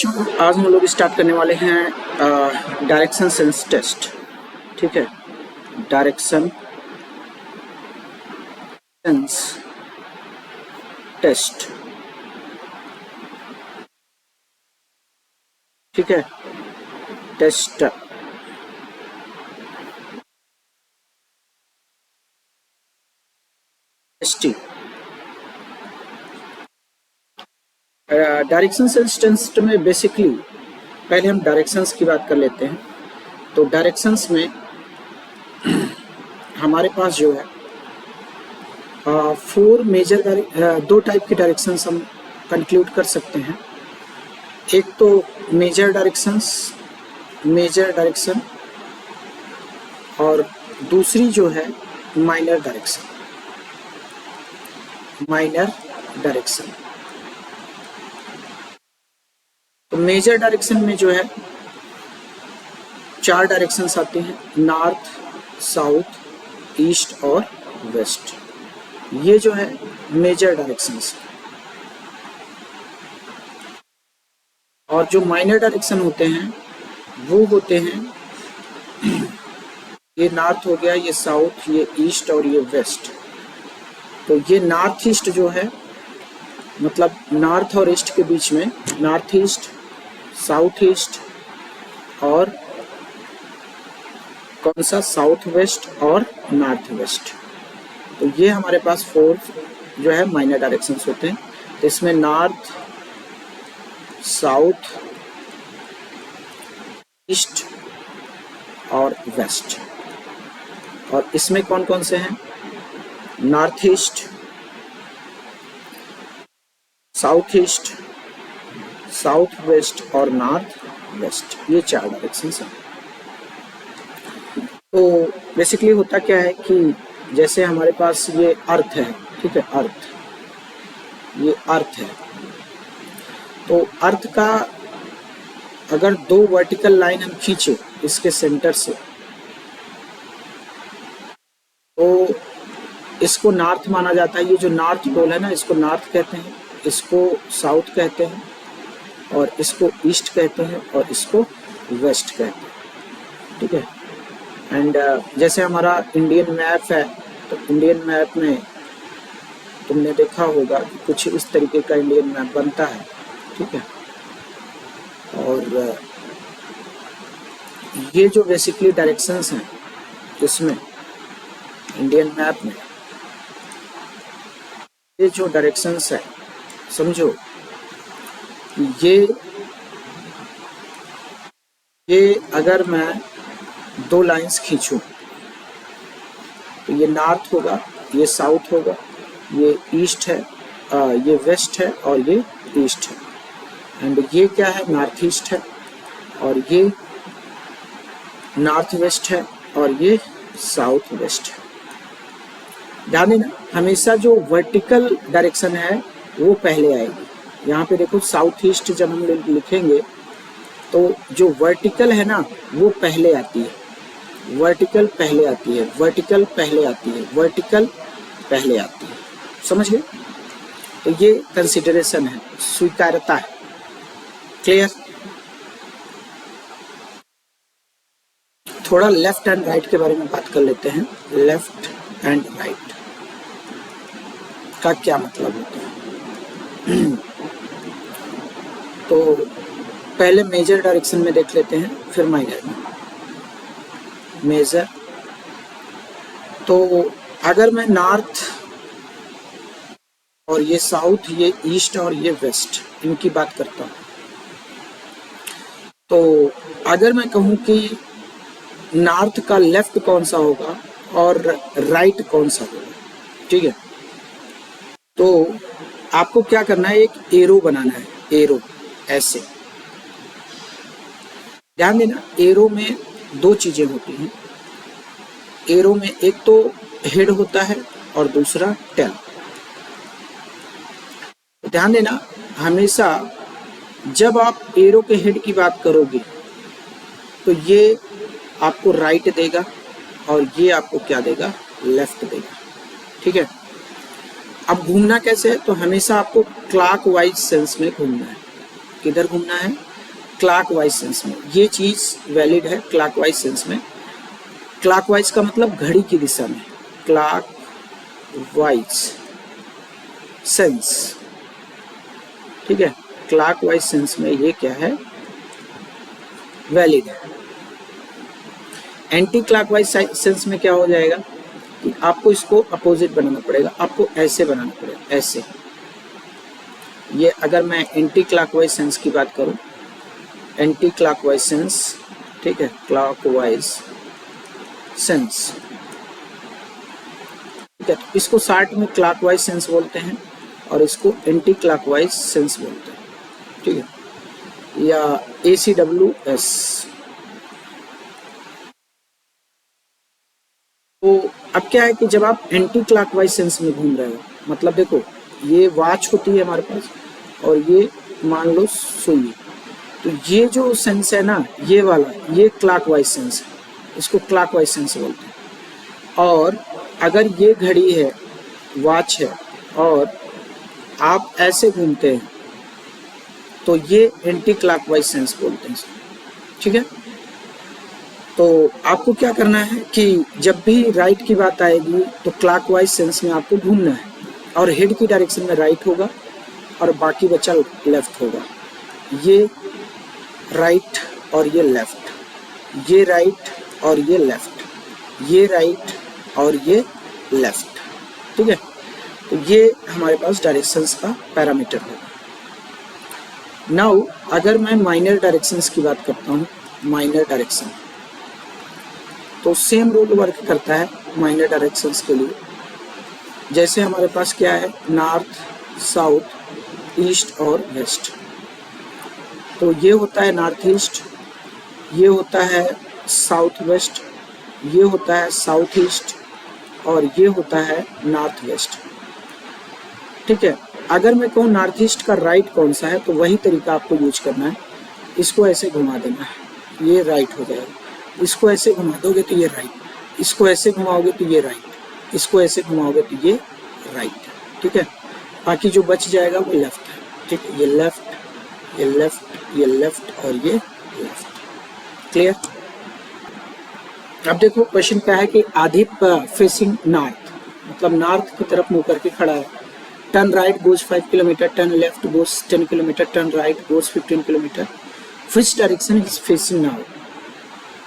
आज हम लोग स्टार्ट करने वाले हैं डायरेक्शन सेंस टेस्ट। ठीक है, डायरेक्शन सेंस टेस्ट। ठीक है, test. Testing direction sense test में बेसिकली पहले हम डायरेक्शंस की बात कर लेते हैं। तो डायरेक्शंस में हमारे पास जो है फोर मेजर दो टाइप की डायरेक्शंस हम कंक्लूड कर सकते हैं। एक तो मेजर डायरेक्शन और दूसरी जो है माइनर डायरेक्शन। तो मेजर डायरेक्शन में जो है चार डायरेक्शंस आते हैं, नॉर्थ, साउथ, ईस्ट और वेस्ट। ये जो है मेजर डायरेक्शंस। और जो माइनर डायरेक्शन होते हैं वो होते हैं, ये नॉर्थ हो गया, ये साउथ, ये ईस्ट और ये वेस्ट। तो ये नॉर्थ ईस्ट जो है, मतलब नॉर्थ और ईस्ट के बीच में नॉर्थ ईस्ट, साउथ ईस्ट और कौन सा साउथ वेस्ट और नॉर्थ वेस्ट। तो ये हमारे पास फोर जो है माइनर डायरेक्शंस होते हैं। तो इसमें नॉर्थ, साउथ, ईस्ट और वेस्ट। और इसमें कौन कौन से हैं? North east, south east, south west और नॉर्थ वेस्ट, ये चार डायरेक्शंस हैं। तो बेसिकली होता क्या है कि जैसे हमारे पास ये अर्थ है, ठीक है, ये अर्थ है। तो अर्थ का अगर दो वर्टिकल लाइन हम खींचे इसके सेंटर से, तो इसको नॉर्थ माना जाता है। ये जो नॉर्थ पोल है ना, इसको नॉर्थ कहते हैं, इसको साउथ कहते हैं और इसको ईस्ट कहते हैं और इसको वेस्ट कहते हैं। ठीक है। एंड जैसे हमारा इंडियन मैप है, तो इंडियन मैप में तुमने देखा होगा कि कुछ इस तरीके का इंडियन मैप बनता है। ठीक है। और ये जो बेसिकली डायरेक्शंस हैं इसमें इंडियन मैप में, ये जो डायरेक्शंस है, समझो ये अगर मैं दो लाइंस खींचूं तो ये नॉर्थ होगा, ये साउथ होगा, ये ईस्ट है, ये वेस्ट है और ये ईस्ट है। एंड ये क्या है? नॉर्थ ईस्ट है और ये नॉर्थ वेस्ट है और ये साउथ वेस्ट है। ध्यान देना, हमेशा जो वर्टिकल डायरेक्शन है वो पहले आएगी। यहाँ पे देखो साउथ ईस्ट जब हम लिखेंगे तो जो वर्टिकल है ना वो पहले आती है, वर्टिकल पहले आती है, वर्टिकल पहले आती है, वर्टिकल पहले आती है। समझ गए? तो ये कंसिडरेशन है, स्वीकार्यता है। क्लियर? थोड़ा लेफ्ट एंड राइट के बारे में बात कर लेते हैं। लेफ्ट एंड राइट का क्या मतलब होता है? तो पहले मेजर डायरेक्शन में देख लेते हैं, फिर माइनर में। मेजर, तो अगर मैं नॉर्थ और ये साउथ, ये ईस्ट और ये वेस्ट, इनकी बात करता हूँ, तो अगर मैं कहूँ कि नॉर्थ का लेफ्ट कौन सा होगा और राइट कौन सा होगा, ठीक है, तो आपको क्या करना है? एक एरो बनाना है, एरो ऐसे। ध्यान देना, एरो में दो चीजें होती हैं। एरो में एक तो हेड होता है और दूसरा टेल। ध्यान देना, हमेशा जब आप एरो के हेड की बात करोगे तो ये आपको राइट देगा और ये आपको क्या देगा? लेफ्ट देगा। ठीक है। अब घूमना कैसे है? तो हमेशा आपको क्लॉकवाइज सेंस में घूमना है। किधर घूमना है? क्लॉकवाइज सेंस में, ये चीज वैलिड है क्लॉकवाइज सेंस में। क्लॉकवाइज का मतलब घड़ी की दिशा में, क्लॉकवाइज सेंस, ठीक है, क्लॉकवाइज सेंस में ये क्या है, वैलिड है। एंटी क्लॉकवाइज सेंस में क्या हो जाएगा कि आपको इसको अपोजिट बनाना पड़ेगा, आपको ऐसे बनाना पड़ेगा, ऐसे। ये अगर मैं एंटी क्लॉकवाइज सेंस की बात करूं, एंटी क्लॉकवाइज सेंस, ठीक है, क्लॉकवाइज सेंस, ठीक है, तो इसको शॉर्ट में क्लॉकवाइज सेंस बोलते हैं और इसको एंटी क्लॉकवाइज सेंस बोलते हैं, ठीक है, या ACWS। तो अब क्या है कि जब आप एंटी क्लॉकवाइज सेंस में घूम रहे हो, मतलब देखो ये वॉच होती है हमारे पास और ये मान लो सुई, तो ये जो सेंस है ना, ये वाला, ये क्लॉकवाइज सेंस है, इसको क्लॉकवाइज सेंस बोलते हैं। और अगर ये घड़ी है, वॉच है, और आप ऐसे घूमते हैं तो ये एंटी क्लॉकवाइज सेंस बोलते हैं, ठीक है। तो आपको क्या करना है कि जब भी राइट की बात आएगी तो क्लॉकवाइज सेंस में आपको घूमना है, और हेड की डायरेक्शन में राइट होगा और बाकी बचा लेफ्ट होगा। ये राइट और ये लेफ्ट, ये राइट और ये लेफ्ट, ये राइट और ये लेफ्ट, ठीक है। तो ये हमारे पास डायरेक्शंस का पैरामीटर होगा। नाउ अगर मैं माइनर डायरेक्शंस की बात करता हूँ, माइनर डायरेक्शन, तो सेम रूल वर्क करता है माइनर डायरेक्शंस के लिए। जैसे हमारे पास क्या है, नॉर्थ, साउथ, ईस्ट और वेस्ट। तो ये होता है नॉर्थ ईस्ट, ये होता है साउथ वेस्ट, ये होता है साउथ ईस्ट और ये होता है नॉर्थ वेस्ट, ठीक है। अगर मैं कहूँ नॉर्थ ईस्ट का राइट कौन सा है, तो वही तरीका आपको यूज करना है। इसको ऐसे घुमा देना है, ये राइट हो जाएगा। इसको ऐसे घुमा दोगे तो ये राइट, इसको ऐसे घुमाओगे तो ये राइट, इसको ऐसे घुमाओगे तो ये राइट, ठीक है। बाकी जो बच जाएगा वो लेफ्ट है, ठीक है। ये लेफ्ट, ये लेफ्ट, ये लेफ्ट और ये लेफ्ट, क्लियर। अब देखो क्वेश्चन क्या है कि आदिप फेसिंग नॉर्थ, मतलब नॉर्थ की तरफ मुंह करके खड़ा है। Turn right goes 5 kilometre, turn left goes 10 kilometre, turn right goes 15 kilometre, which direction is facing now.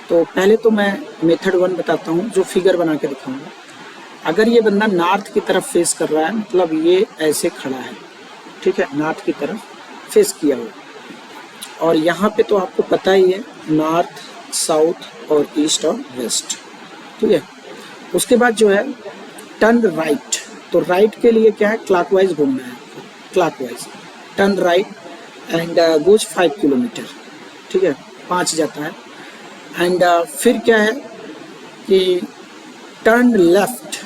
तो पहले तो मैं मेथड 1 बताता हूँ, जो फिगर बना के दिखाऊंगा। अगर ये बंदा नॉर्थ की तरफ फेस कर रहा है, मतलब ये ऐसे खड़ा है, ठीक है, नॉर्थ की तरफ फेस किया हुआ, और यहाँ पे तो आपको पता ही है नॉर्थ, साउथ और ईस्ट और वेस्ट, ठीक है। उसके बाद जो है टर्न राइट, तो राइट के लिए क्या है, क्लॉकवाइज घूमना है, clockwise turn right and goes 5 kilometre, ठीक है, 5 जाता है। एंड फिर क्या है कि टर्न लेफ्ट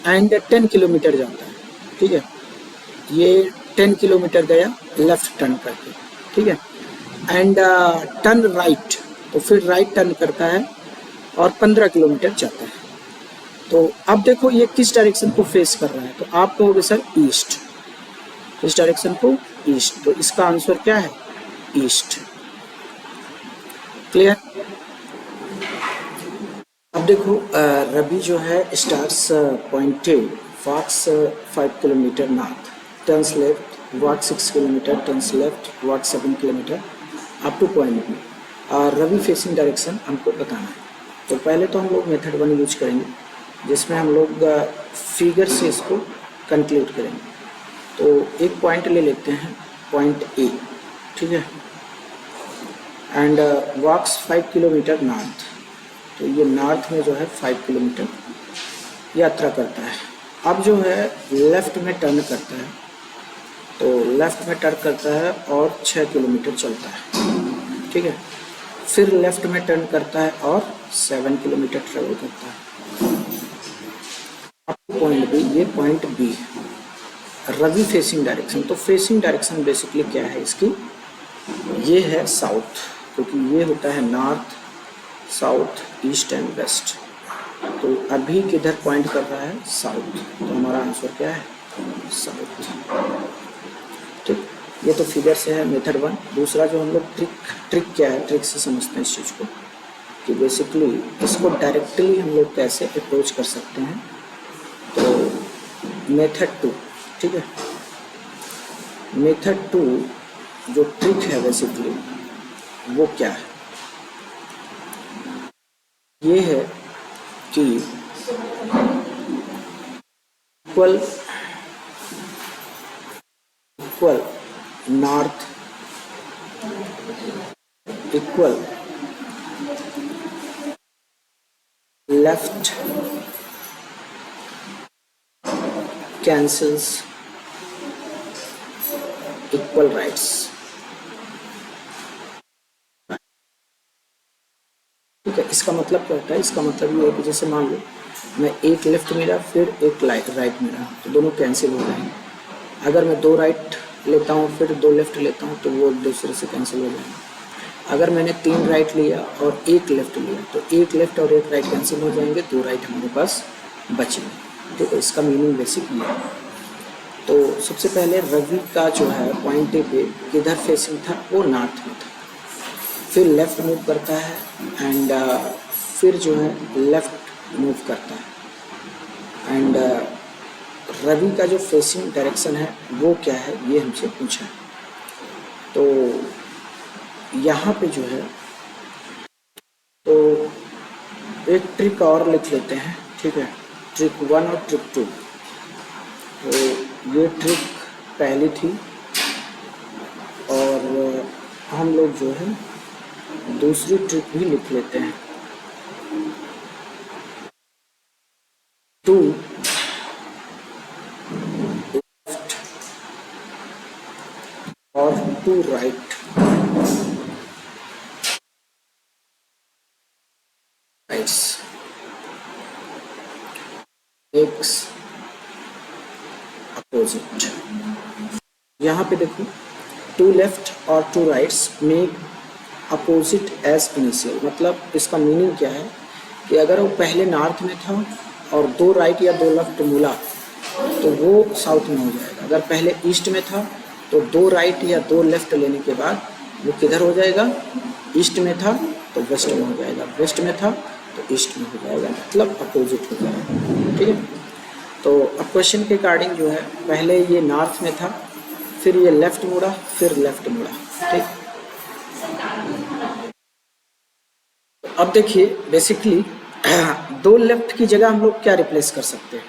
एंड 10 किलोमीटर जाता है, ठीक है। ये 10 किलोमीटर गया लेफ्ट टर्न करके, ठीक है। एंड टर्न राइट, तो फिर राइट टर्न करता है और 15 किलोमीटर जाता है। तो अब देखो ये किस डायरेक्शन को फेस कर रहा है, तो आप कहोगे सर ईस्ट, इस डायरेक्शन को ईस्ट, तो इसका आंसर क्या है, ईस्ट, क्लियर। अब देखो रवि जो है starts point A, walks 5 kilometer north, turns left, walk 6 kilometer, turns left, walk 7 kilometer up to point B. Ravi facing direction हमको बताना है। तो पहले तो हम लोग मेथड 1 यूज करेंगे, जिसमें हम लोग फिगर से इसको कंक्लूड करेंगे। तो एक पॉइंट ले लेते हैं, पॉइंट ए, ठीक है, एंड वॉक्स 5 किलोमीटर नॉर्थ, तो ये नॉर्थ में जो है 5 किलोमीटर यात्रा करता है। अब जो है लेफ्ट में टर्न करता है, तो लेफ्ट में टर्न करता है और 6 किलोमीटर चलता है, ठीक है। फिर लेफ्ट में टर्न करता है और 7 किलोमीटर ट्रेवल करता है। अब पॉइंट बी, ये पॉइंट बी है, रवि फेसिंग डायरेक्शन। तो फेसिंग डायरेक्शन बेसिकली क्या है इसकी, ये है साउथ, क्योंकि ये होता है north, south, east and west. तो अभी किधर पॉइंट कर रहा है, साउथ, तो हमारा आंसर क्या है, साउथ, ठीक। ये तो फिगर से है मेथड 1। दूसरा जो हम लोग ट्रिक क्या है, ट्रिक से समझते हैं इस चीज़ को कि बेसिकली इसको डायरेक्टली हम लोग कैसे अप्रोच कर सकते हैं। तो मेथड 2, ठीक है, मेथड 2 जो ट्रिक है बेसिकली वो क्या है, ये है कि equal north equal left cancels equal rights. ठीक है, इसका मतलब क्या होता है, इसका मतलब ये है कि जैसे मान लो मैं एक लेफ्ट मेरा फिर एक राइट मेरा, तो दोनों कैंसिल हो जाएंगे। अगर मैं 2 राइट लेता हूँ फिर 2 लेफ्ट लेता हूँ तो वो दूसरे से कैंसिल हो जाएंगे। अगर मैंने 3 राइट लिया और 1 लेफ्ट लिया तो 1 लेफ्ट और 1 राइट कैंसिल हो जाएंगे, 2 राइट हमारे पास बचेंगे। ठीक है, इसका मीनिंग बेसिक ये है। तो सबसे पहले रवि का जो है पॉइंट ए पे किधर फेसिंग था, वो नॉर्थ में था। फिर लेफ़्ट मूव करता है एंड फिर जो है लेफ़्ट मूव करता है एंड रवि का जो फेसिंग डायरेक्शन है वो क्या है, ये हमसे पूछा है। तो यहाँ पे जो है तो एक ट्रिक और लिख लेते हैं। ठीक है, ट्रिक 1 और ट्रिक 2। तो ये ट्रिक पहली थी और हम लोग जो है दूसरी ट्रिक भी लिख लेते हैं। 2 लेफ्ट और 2 राइट एक्स अपोजिट। यहाँ पे देखो 2 लेफ्ट और 2 rights make opposite as initial. मतलब इसका मीनिंग क्या है कि अगर वो पहले नॉर्थ में था और 2 राइट या 2 लेफ्ट मिला तो वो साउथ में हो जाएगा। अगर पहले ईस्ट में था तो 2 राइट या 2 लेफ्ट लेने के बाद वो किधर हो जाएगा, ईस्ट में था तो वेस्ट में हो जाएगा, वेस्ट में था तो ईस्ट में हो जाएगा, मतलब अपोजिट हो जाएगा। ठीक है, तो अब क्वेश्चन के अकॉर्डिंग जो है पहले ये नॉर्थ में था, फिर ये लेफ्ट मुड़ा, फिर लेफ्ट मुड़ा। ठीक, अब देखिए बेसिकली 2 लेफ्ट की जगह हम लोग क्या रिप्लेस कर सकते हैं।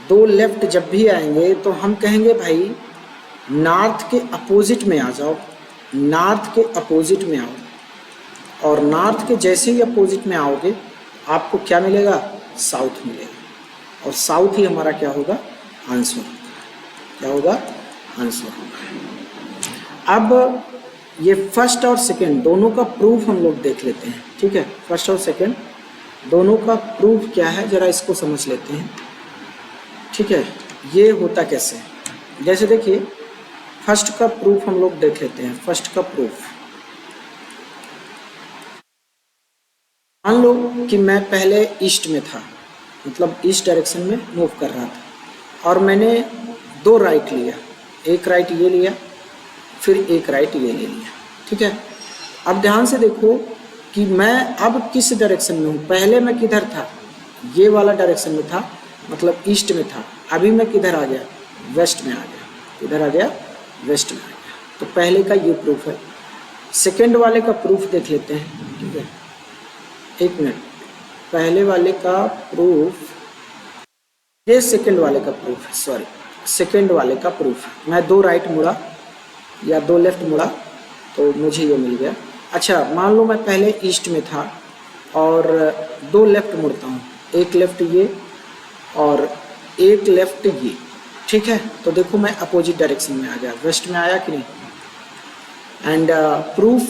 2 लेफ्ट जब भी आएंगे तो हम कहेंगे भाई नॉर्थ के अपोजिट में आ जाओ, नॉर्थ के अपोजिट में आओ, और नॉर्थ के जैसे ही अपोजिट में आओगे आपको क्या मिलेगा, साउथ मिलेगा, और साउथ ही हमारा क्या होगा, आंसर होगा। क्या होगा, आंसर होगा। अब ये फर्स्ट और सेकंड दोनों का प्रूफ हम लोग देख लेते हैं। ठीक है, फर्स्ट और सेकंड दोनों का प्रूफ क्या है जरा इसको समझ लेते हैं। ठीक है, ये होता कैसे है, जैसे देखिए फर्स्ट का प्रूफ हम लोग देख लेते हैं। फर्स्ट का प्रूफ, मान लो कि मैं पहले ईस्ट में था, मतलब ईस्ट डायरेक्शन में मूव कर रहा था, और मैंने 2 राइट लिया, एक राइट ये लिया फिर एक राइट ये ले लिया। ठीक है, अब ध्यान से देखो कि मैं अब किस डायरेक्शन में हूँ। पहले मैं किधर था, ये वाला डायरेक्शन में था, मतलब ईस्ट में था। अभी मैं किधर आ गया, वेस्ट में आ गया। किधर आ गया, वेस्ट में आ गया। तो पहले का ये प्रूफ है। सेकेंड वाले का प्रूफ देख लेते हैं। ठीक है, एक मिनट, पहले वाले का प्रूफ, ये सेकेंड वाले का प्रूफ है, सॉरी सेकेंड वाले का प्रूफ है। मैं 2 राइट मुड़ा या 2 लेफ्ट मुड़ा तो मुझे ये मिल गया। अच्छा, मान लो मैं पहले ईस्ट में था और 2 लेफ्ट मुड़ता हूँ, एक लेफ्ट ये और एक लेफ्ट ये। ठीक है, तो देखो मैं अपोजिट डायरेक्शन में आ गया, वेस्ट में आया कि नहीं। एंड प्रूफ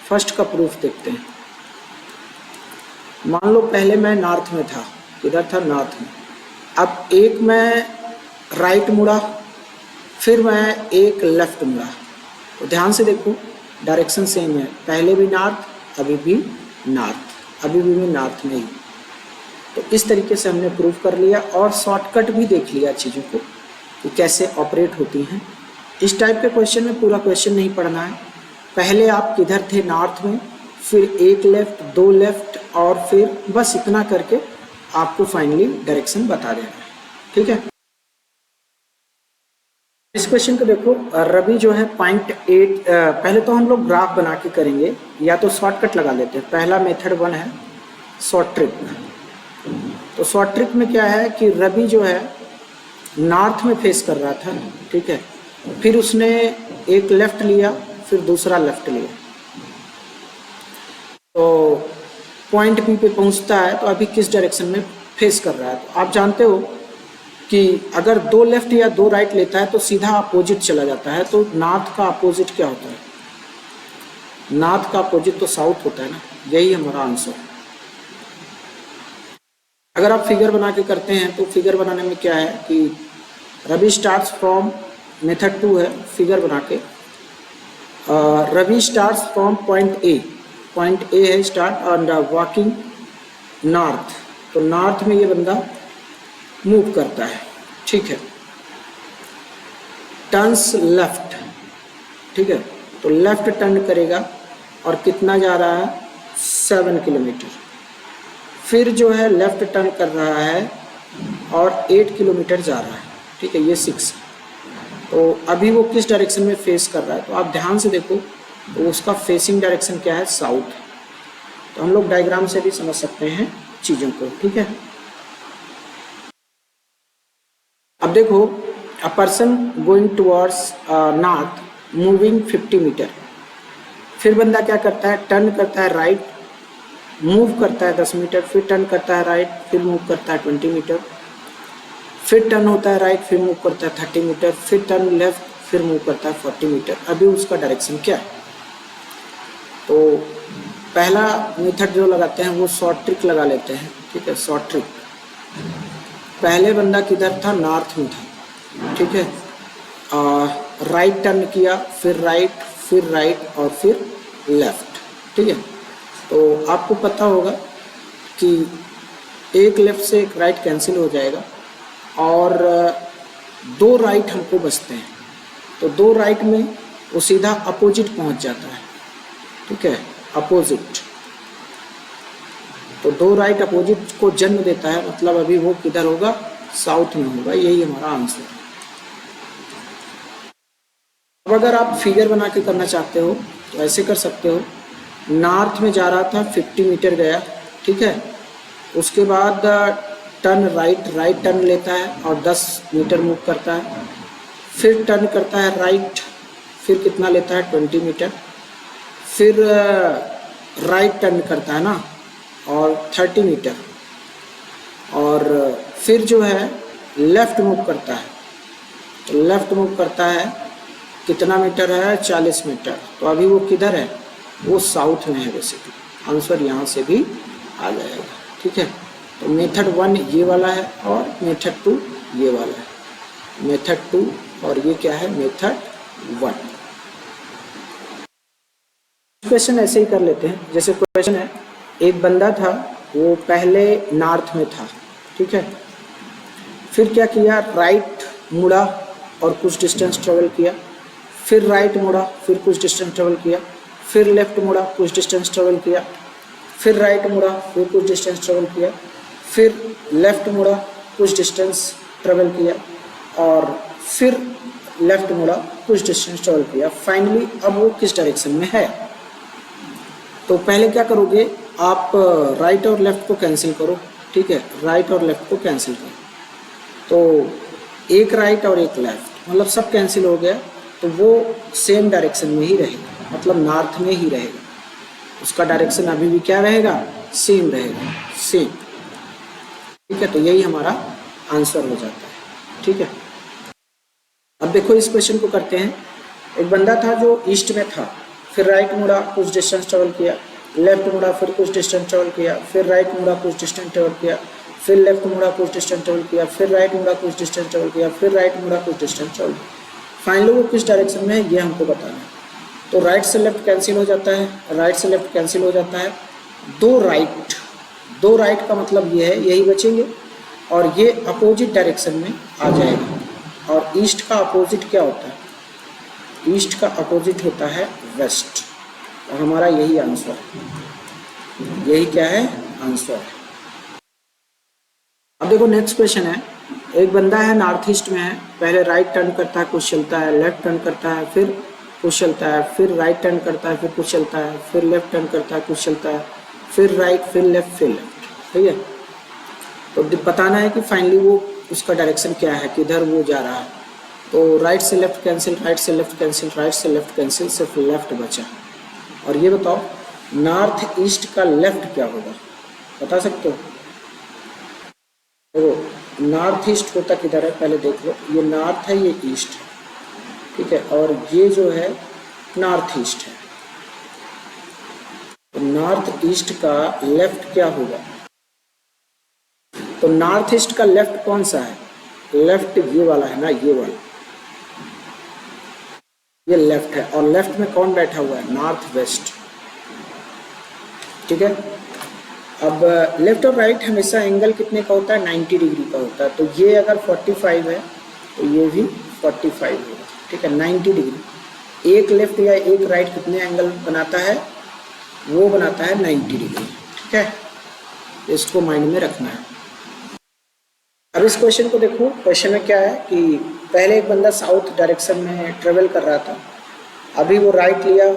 फर्स्ट का प्रूफ देखते हैं। मान लो पहले मैं नॉर्थ में था, किधर था, नॉर्थ में। अब एक मैं राइट मुड़ा, फिर मैं एक लेफ्ट मुड़ा, तो ध्यान से देखो डायरेक्शन सेम है, पहले भी नॉर्थ, अभी भी नॉर्थ, अभी भी मैं नॉर्थ में ही। तो इस तरीके से हमने प्रूव कर लिया और शॉर्टकट भी देख लिया चीज़ों को कि कैसे ऑपरेट होती हैं। इस टाइप के क्वेश्चन में पूरा क्वेश्चन नहीं पढ़ना है, पहले आप किधर थे नॉर्थ में, फिर एक लेफ्ट, दो लेफ्ट, और फिर बस इतना करके आपको फाइनली डायरेक्शन बता देना है, ठीक है। इस क्वेश्चन को देखो, रवि जो है 0.8, पहले तो हम लोग ग्राफ बना के करेंगे, या तो शॉर्टकट लगा लेते हैं। पहला मेथड 1 है शॉर्ट ट्रिक में। तो शॉर्ट ट्रिक में क्या है कि रवि जो है नॉर्थ में फेस कर रहा था, ठीक है, फिर उसने एक लेफ्ट लिया, फिर दूसरा लेफ्ट लिया, तो पॉइंट पी पे पहुंचता है। तो अभी किस डायरेक्शन में फेस कर रहा है, तो आप जानते हो कि अगर दो लेफ्ट या दो राइट लेता है तो सीधा अपोजिट चला जाता है। तो नॉर्थ का अपोजिट क्या होता है, नॉर्थ का अपोजिट तो साउथ होता है ना, यही हमारा आंसर। अगर आप फिगर बना के करते हैं तो फिगर बनाने में क्या है कि रवि स्टार्ट्स फ्रॉम, मेथड 2 है फिगर बना के, Ravi starts from point A है स्टार्ट एंड वॉकिंग नॉर्थ। तो नॉर्थ में ये बंदा मूव करता है, ठीक है, टर्न्स लेफ्ट, ठीक है, तो लेफ्ट टर्न करेगा और कितना जा रहा है 7 किलोमीटर, फिर जो है लेफ्ट टर्न कर रहा है और 8 किलोमीटर जा रहा है, ठीक है, ये 6। तो अभी वो किस डायरेक्शन में फेस कर रहा है, तो आप ध्यान से देखो, तो उसका फेसिंग डायरेक्शन क्या है, साउथ। तो हम लोग डायग्राम से भी समझ सकते हैं चीज़ों को, ठीक है। अब देखो, a person going towards north moving 50 meter, फिर बंदा क्या करता है, टर्न करता है राइट, मूव करता है 10 मीटर, फिर टर्न करता है राइट, फिर मूव करता है 20 मीटर, फिर टर्न होता है राइट, फिर मूव करता है 30 मीटर, फिर टर्न लेफ्ट, फिर मूव करता है 40 मीटर। अभी उसका डायरेक्शन क्या है, तो पहला मेथड जो लगाते हैं वो शॉर्ट ट्रिक लगा लेते हैं, ठीक है। शॉर्ट ट्रिक, पहले बंदा किधर था, नॉर्थ में था, ठीक है, राइट टर्न किया, फिर राइट और फिर लेफ्ट, ठीक है। तो आपको पता होगा कि एक लेफ्ट से एक राइट कैंसिल हो जाएगा और दो राइट हमको बचते हैं, तो दो राइट में वो सीधा अपोजिट पहुंच जाता है, ठीक है, अपोजिट। तो दो राइट अपोजिट को जन्म देता है, मतलब अभी वो किधर होगा, साउथ में होगा, यही हमारा आंसर है। अब अगर आप फिगर बना के करना चाहते हो तो ऐसे कर सकते हो, नॉर्थ में जा रहा था 50 मीटर गया, ठीक है, उसके बाद टर्न राइट टर्न लेता है और 10 मीटर मूव करता है, फिर टर्न करता है राइट, फिर कितना लेता है 20 मीटर, फिर राइट टर्न करता है ना और 30 मीटर, और फिर जो है लेफ़्ट मूव करता है, तो लेफ़्ट मूव करता है कितना मीटर है, 40 मीटर। तो अभी वो किधर है, वो साउथ में है बेसिकली, आंसर यहाँ से भी आ जाएगा, ठीक है। तो मेथड 1 ये वाला है और मेथड 2 ये वाला है, मेथड 2 और ये क्या है, मेथड 1। क्वेश्चन ऐसे ही कर लेते हैं, जैसे क्वेश्चन है, एक बंदा था वो पहले नॉर्थ में था, ठीक है, फिर क्या किया, राइट मुड़ा और कुछ डिस्टेंस ट्रेवल किया, फिर राइट मुड़ा, फिर कुछ डिस्टेंस ट्रेवल किया, फिर लेफ्ट मुड़ा, कुछ डिस्टेंस ट्रेवल किया, फिर राइट मुड़ा, फिर कुछ डिस्टेंस ट्रेवल किया, फिर लेफ्ट मुड़ा, कुछ डिस्टेंस ट्रेवल किया, और फिर लेफ्ट मुड़ा, कुछ डिस्टेंस ट्रेवल किया। फाइनली अब वो किस डायरेक्शन में है, तो पहले क्या करोगे आप, राइट और लेफ्ट को कैंसिल करो, ठीक है, राइट और लेफ्ट को कैंसिल करो, तो एक राइट और एक लेफ्ट, मतलब सब कैंसिल हो गया, तो वो सेम डायरेक्शन में ही रहेगा, मतलब नॉर्थ में ही रहेगा, उसका डायरेक्शन अभी भी क्या रहेगा, सेम रहेगा, सेम, ठीक है। तो यही हमारा आंसर हो जाता है, ठीक है। अब देखो इस क्वेश्चन को करते हैं, एक बंदा था जो ईस्ट में था, फिर राइट मुड़ा, कुछ डिस्टेंस ट्रेवल किया, लेफ्ट मुड़ा, फिर कुछ डिस्टेंस ट्रेवल किया, फिर राइट मुड़ा, कुछ डिस्टेंस ट्रेवल किया, फिर लेफ्ट मुड़ा, कुछ डिस्टेंस ट्रेवल किया, फिर राइट मुड़ा, कुछ डिस्टेंस ट्रेवल किया, फिर राइट मुड़ा, कुछ डिस्टेंस ट्रेवल किया। फाइनली वो किस डायरेक्शन में है ये हमको बताना है। तो राइट से लेफ्ट कैंसिल हो जाता है, राइट से लेफ्ट कैंसिल हो जाता है, दो राइट का मतलब ये है, यही बचेंगे और ये अपोजिट डायरेक्शन में आ जाएगा, और ईस्ट का अपोजिट क्या होता है? ईस्ट का अपोजिट होता है वेस्ट, और हमारा यही आंसर है। यही क्या है? आंसर है। अब देखो नेक्स्ट क्वेश्चन है, एक बंदा है नॉर्थ ईस्ट में है, पहले राइट टर्न करता है, कुछ चलता है, लेफ्ट टर्न करता है, फिर कुछ चलता है, फिर राइट टर्न करता है, फिर कुछ चलता है, फिर लेफ्ट टर्न करता है, कुछ चलता है, फिर राइट, फिर लेफ्ट, फिर लेफ्ट। ठीक है, तो बताना है कि फाइनली वो उसका डायरेक्शन क्या है, किधर वो जा रहा है। तो राइट से लेफ्ट कैंसिल, राइट से लेफ्ट कैंसिल, राइट से लेफ्ट कैंसिल, सिर्फ लेफ्ट बचा। और ये बताओ नॉर्थ ईस्ट का लेफ्ट क्या होगा, बता सकते हो? देखो नॉर्थ ईस्ट होता किधर है, पहले देख लो, ये नॉर्थ है, ये ईस्ट है, ठीक है, और ये जो है नॉर्थ ईस्ट है। तो नॉर्थ ईस्ट का लेफ्ट क्या होगा? तो नॉर्थ ईस्ट का लेफ्ट कौन सा है? लेफ्ट ये वाला है ना, ये वाला, ये लेफ्ट है। और लेफ्ट में कौन बैठा हुआ है? North west. ठीक है, अब लेफ्ट और राइट हमेशा एंगल कितने का होता है? 90 डिग्री का होता है। तो ये अगर 45 है तो ये भी 45 होगा। ठीक है, 90 डिग्री। एक लेफ्ट या एक राइट कितने एंगल बनाता है? वो बनाता है 90 डिग्री। ठीक है, इसको माइंड में रखना है। अब इस क्वेश्चन को देखो, क्वेश्चन में क्या है कि पहले एक बंदा साउथ डायरेक्शन में ट्रेवल कर रहा था, अभी वो राइट लिया,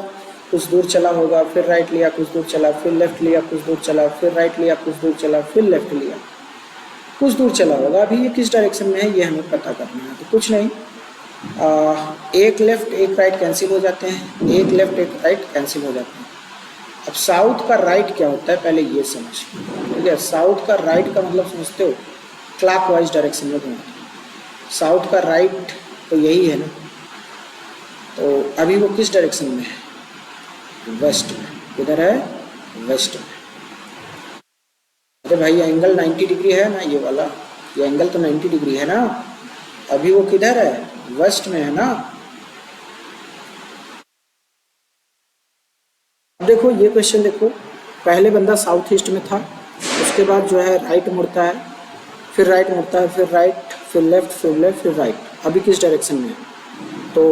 कुछ दूर चला होगा, फिर राइट लिया, कुछ दूर चला, फिर लेफ्ट लिया, कुछ दूर चला, फिर राइट लिया, कुछ दूर चला, फिर लेफ्ट लिया, कुछ दूर चला होगा। अभी ये किस डायरेक्शन में है ये हमें पता करना है। तो कुछ नहीं, एक लेफ्ट एक राइट कैंसिल हो जाते हैं, एक लेफ्ट एक राइट कैंसिल हो जाते हैं। अब साउथ का राइट क्या होता है पहले ये समझ। ठीक है, साउथ का राइट का मतलब समझते हो? क्लॉकवाइज डायरेक्शन में घूमना। साउथ का राइट तो यही है ना, तो अभी वो किस डायरेक्शन में है? वेस्ट में। किधर है? वेस्ट में। अरे भाई एंगल 90 डिग्री है ना, ये वाला, ये एंगल तो 90 डिग्री है ना, अभी वो किधर है? वेस्ट में है ना। अब देखो ये क्वेश्चन देखो, पहले बंदा साउथ ईस्ट में था, उसके बाद जो है राइट मुड़ता है, फिर राइट मुड़ता है, फिर राइट, फिर लेफ्ट, फिर लेफ्ट, फिर राइट। अभी किस डायरेक्शन में है? तो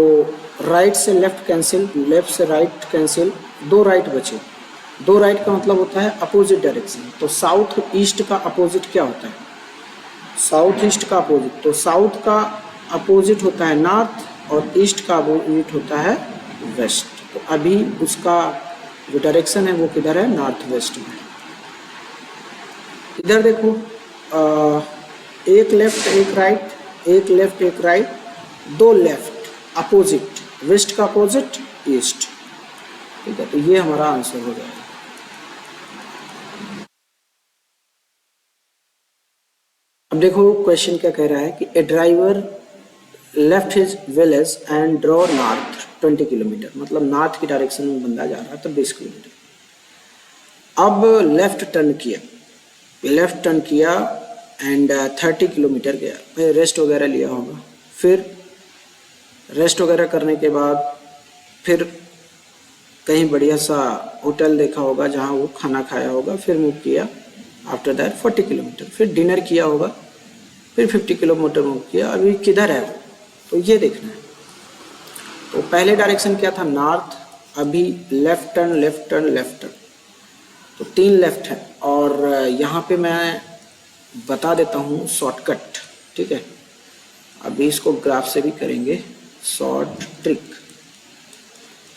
राइट से लेफ्ट कैंसिल, लेफ्ट से राइट कैंसिल, दो राइट बचे। दो राइट का मतलब होता है अपोजिट डायरेक्शन। तो साउथ ईस्ट का अपोजिट क्या होता है? साउथ ईस्ट का अपोजिट, तो साउथ का अपोजिट होता है नॉर्थ, और ईस्ट का अपोजिट होता है वेस्ट। तो अभी उसका जो डायरेक्शन है वो किधर है? नॉर्थ वेस्ट में। इधर देखो, एक लेफ्ट एक राइट, एक लेफ्ट एक राइट, दो लेफ्ट, अपोजिट, वेस्ट का अपोजिट ईस्ट। ठीक है, तो ये हमारा आंसर हो जाएगा। अब देखो क्वेश्चन क्या कह रहा है कि a driver left his village and draw north 20 kilometre, मतलब नॉर्थ की डायरेक्शन में बंदा जा रहा है तो 20 किलोमीटर। अब लेफ्ट टर्न किया, लेफ्ट टर्न किया एंड 30 किलोमीटर गया, फिर रेस्ट वगैरह लिया होगा, फिर रेस्ट वगैरह करने के बाद फिर कहीं बढ़िया सा होटल देखा होगा जहाँ वो खाना खाया होगा, फिर मूव किया। आफ्टर दैट 40 किलोमीटर, फिर डिनर किया होगा, फिर 50 किलोमीटर मूव किया। अभी किधर है वो? तो ये देखना है। तो पहले डायरेक्शन क्या था? नॉर्थ। अभी left turn, left turn, left turn, तो 3 लेफ्ट है। और यहाँ पे मैं बता देता हूँ शॉर्टकट। ठीक है, अभी इसको ग्राफ से भी करेंगे शॉर्ट ट्रिक।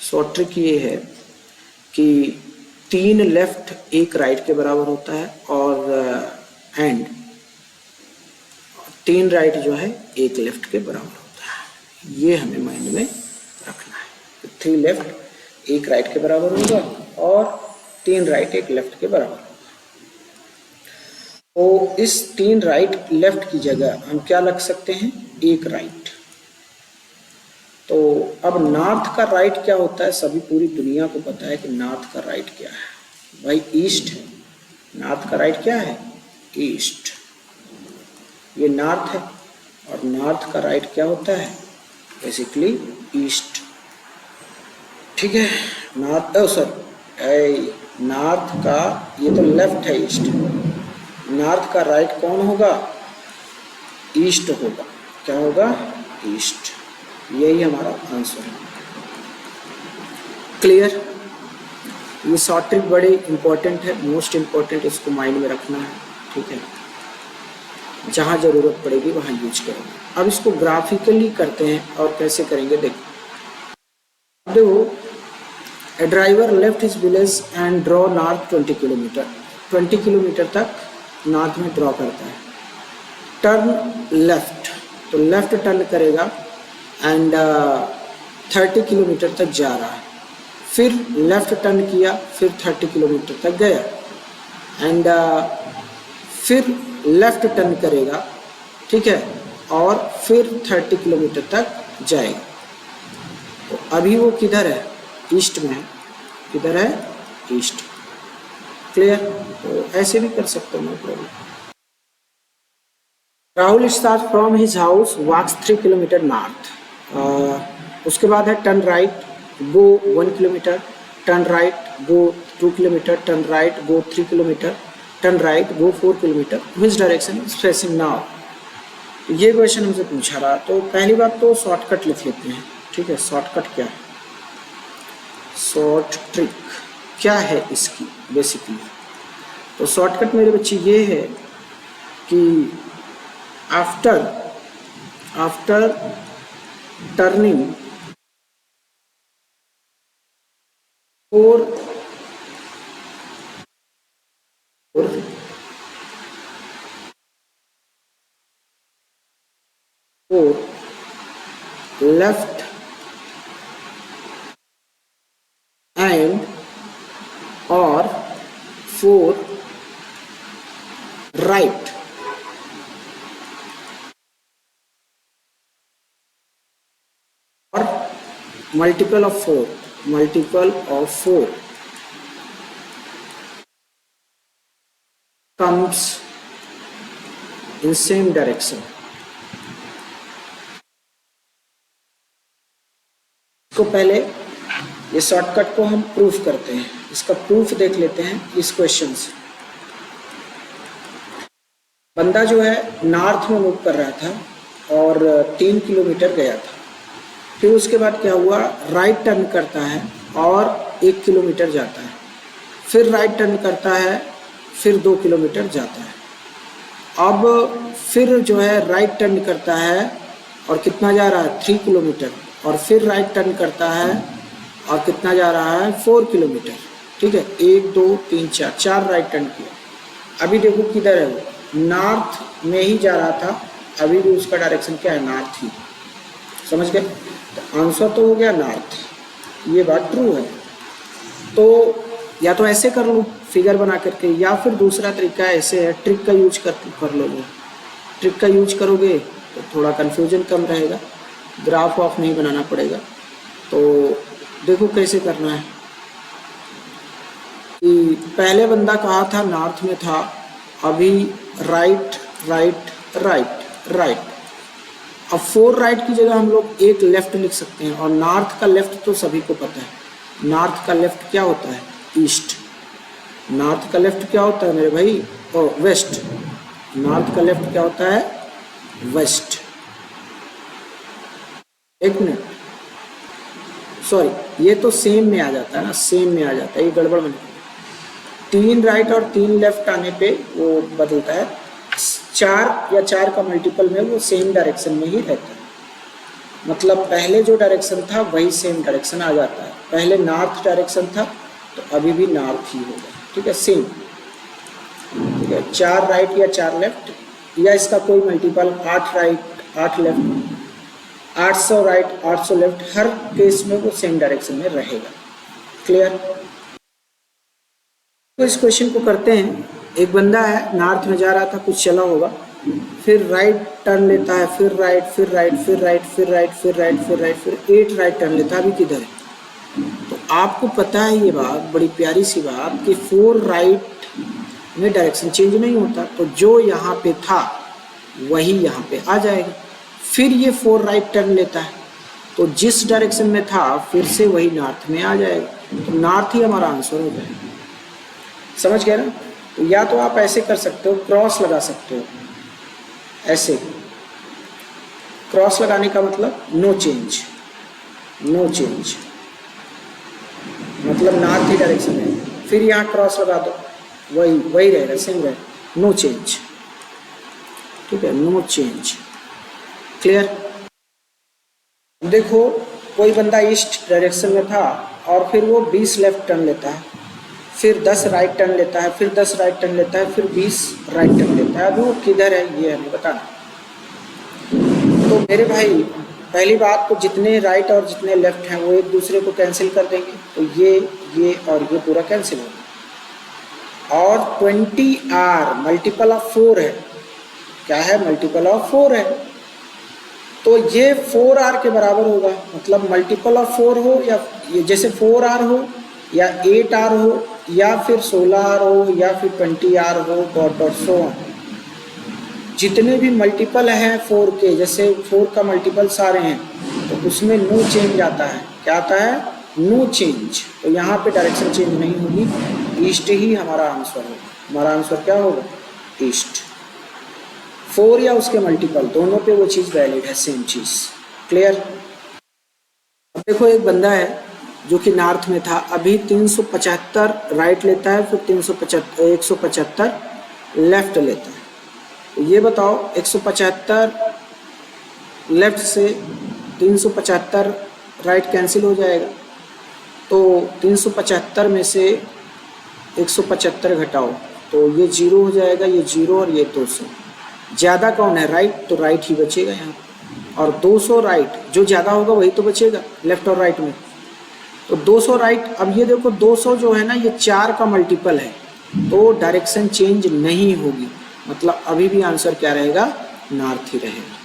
शॉर्ट ट्रिक ये है कि 3 लेफ्ट एक राइट के बराबर होता है, और एंड 3 राइट जो है एक लेफ्ट के बराबर होता है। ये हमें माइंड में रखना है। तो 3 लेफ्ट एक राइट के बराबर होगा, और 3 राइट एक लेफ्ट के बराबर होगा। तो इस 3 राइट लेफ्ट की जगह हम क्या लग सकते हैं? एक राइट। तो अब नॉर्थ का राइट क्या होता है? सभी पूरी दुनिया को पता है कि नॉर्थ का राइट क्या है। भाई ईस्ट है। नॉर्थ का राइट क्या है? ईस्ट। ये नॉर्थ है, और नॉर्थ का राइट क्या होता है? Basically east. ठीक है, नॉर्थ नॉर्थ का ये तो लेफ्ट है, ईस्ट। नॉर्थ का राइट कौन होगा? ईस्ट होगा। क्या होगा? ईस्ट। यही हमारा आंसर है। क्लियर? ये शॉर्ट ट्रिक बड़े इंपॉर्टेंट है, मोस्ट इम्पॉर्टेंट, इसको माइंड में रखना है, ठीक है। जहाँ ज़रूरत पड़ेगी वहाँ यूज करेंगे। अब इसको ग्राफिकली करते हैं, और कैसे करेंगे देखो। A driver left his village and draw north 20 kilometre, 20 kilometre तक नॉर्थ में ड्रॉ करता है। टर्न लेफ्ट, तो लेफ्ट टर्न करेगा एंड 30 किलोमीटर तक जा रहा है। फिर लेफ्ट टर्न किया, फिर 30 किलोमीटर तक गया एंड फिर लेफ्ट टर्न करेगा, ठीक है, और फिर 30 किलोमीटर तक जाएगा। तो अभी वो किधर है? ईस्ट में है। किधर है? ईस्ट। क्लियर? तो ऐसे भी कर सकते हो, no problem. Rahul start from his house, walks 3 kilometer north. उसके बाद है turn right, go 1 kilometer, turn right, go 2 kilometer, turn right, go 3 kilometer, turn right, go 4 kilometer, which direction is facing now. ये क्वेश्चन हमसे पूछा रहा। तो पहली बात तो शॉर्टकट लिख लेते हैं, ठीक है। शॉर्टकट क्या है? शॉर्ट ट्रिक क्या है इसकी बेसिकली? तो शॉर्टकट मेरे बच्चे ये है कि आफ्टर टर्निंग 4 लेफ्ट एंड और 4 राइट, और multiple of 4 comes in same direction। इसको पहले ये शॉर्टकट को हम प्रूफ करते हैं। इसका प्रूफ देख लेते हैं इस क्वेश्चन से। बंदा जो है नॉर्थ में मूव कर रहा था और 3 किलोमीटर गया था। फिर उसके बाद क्या हुआ? राइट टर्न करता है और 1 किलोमीटर जाता है। फिर राइट टर्न करता है, फिर 2 किलोमीटर जाता है। अब फिर जो है राइट टर्न करता है और कितना जा रहा है? 3 किलोमीटर, और फिर राइट टर्न करता है और कितना जा रहा है? 4 किलोमीटर, ठीक है। 1 2 3 4 राइट टर्न किया। अभी देखो किधर है वो? नॉर्थ में ही जा रहा था। अभी भी उसका डायरेक्शन क्या है? नॉर्थ ही। समझ गए? तो आंसर तो हो गया नॉर्थ। ये बात ट्रू है। तो या तो ऐसे कर लो फिगर बना करके, या फिर दूसरा तरीका ऐसे है, ट्रिक का यूज कर लोगे। ट्रिक का यूज करोगे तो थोड़ा कन्फ्यूजन कम रहेगा, ग्राफ ऑफ नहीं बनाना पड़ेगा। तो देखो कैसे करना है कि पहले बंदा कहा था नॉर्थ में था, अभी राइट राइट राइट राइट। अब 4 राइट की जगह हम लोग 1 लेफ्ट लिख सकते हैं। और नॉर्थ का लेफ्ट तो सभी को पता है। नॉर्थ का लेफ्ट क्या होता है? ईस्ट। नॉर्थ का लेफ्ट क्या होता है मेरे भाई? वेस्ट। नॉर्थ का लेफ्ट क्या होता है? वेस्ट। एक मिनट, सॉरी, ये तो सेम में आ जाता है ना, सेम में आ जाता है, ये गड़बड़ बन 3 राइट और 3 लेफ्ट आने पे वो बदलता है। 4 या 4 का मल्टीपल में वो सेम डायरेक्शन में ही रहता है। मतलब पहले जो डायरेक्शन था वही सेम डायरेक्शन आ जाता है। पहले नॉर्थ डायरेक्शन था तो अभी भी नॉर्थ ही होगा, ठीक है, सेम। ठीक है, 4 राइट या 4 लेफ्ट, या इसका कोई multiple 8 right 8 left, 800 right 800 left, हर केस में वो सेम डायरेक्शन में रहेगा। क्लियर? तो इस क्वेश्चन को करते हैं। एक बंदा है नॉर्थ में जा रहा था, कुछ चला होगा, फिर राइट टर्न लेता है, फिर राइट फिर राइट फिर राइट फिर राइट फिर राइट फिर राइट फिर 8 राइट टर्न लेता है। अभी किधर है? तो आपको पता है ये बात, बड़ी प्यारी सी बात, कि 4 राइट में डायरेक्शन चेंज नहीं होता। तो जो यहाँ पे था वही यहाँ पे आ जाएगा। फिर ये 4 राइट टर्न लेता है तो जिस डायरेक्शन में था फिर से वही नॉर्थ में आ जाएगा। तो नॉर्थ ही हमारा आंसर हो जाएगा। समझ गए ना? तो या तो आप ऐसे कर सकते हो, क्रॉस लगा सकते हो ऐसे, क्रॉस लगाने का मतलब नो चेंज, नो चेंज मतलब नॉर्थ ही डायरेक्शन है। फिर यहाँ क्रॉस लगा दो, वही रहेगा, सेम रहेगा, नो चेंज। ठीक है, नो चेंज। क्लियर? देखो कोई बंदा ईस्ट डायरेक्शन में था और फिर वो 20 लेफ्ट टर्न लेता है, फिर 10 राइट टर्न लेता है, फिर 10 राइट टर्न लेता है, फिर 20 राइट टर्न लेता है। अभी वो किधर है ये हमें बताना। तो मेरे भाई पहली बात तो जितने राइट और जितने लेफ्ट हैं वो एक दूसरे को कैंसिल कर देंगे, तो ये और ये पूरा कैंसिल होगा। और 20R मल्टीपल ऑफ 4 है। क्या है? मल्टीपल ऑफ 4 है। तो ये 4R के बराबर होगा, मतलब मल्टीपल ऑफ 4 हो या ये जैसे 4R हो या 8R हो या फिर 16R हो या फिर 20R हो, डॉट डॉट सो ऑन। जितने भी मल्टीपल हैं 4 के, जैसे 4 का मल्टीपल सारे हैं, तो उसमें नो चेंज आता है। क्या आता है? No change. तो यहाँ पे डायरेक्शन चेंज नहीं होगी, ईस्ट ही हमारा आंसर होगा। हमारा आंसर क्या होगा? ईस्ट। 4 या उसके मल्टीपल दोनों पे वो चीज़ वैलिड है, सेम चीज़। क्लियर? अब देखो एक बंदा है जो कि नॉर्थ में था, अभी 375 राइट लेता है, फिर 175 लेफ्ट लेता है। तो ये बताओ 175 लेफ्ट से 375 राइट कैंसिल हो जाएगा, तो 375 में से 175 घटाओ तो ये 0 हो जाएगा, ये 0 और ये 200। ज़्यादा कौन है? राइट, तो राइट ही बचेगा यहाँ, और 200 राइट, जो ज़्यादा होगा वही तो बचेगा लेफ्ट और राइट में। तो 200 राइट। अब ये देखो 200 जो है ना, ये 4 का मल्टीपल है, तो डायरेक्शन चेंज नहीं होगी, मतलब अभी भी आंसर क्या रहेगा? नॉर्थ ही रहेगा।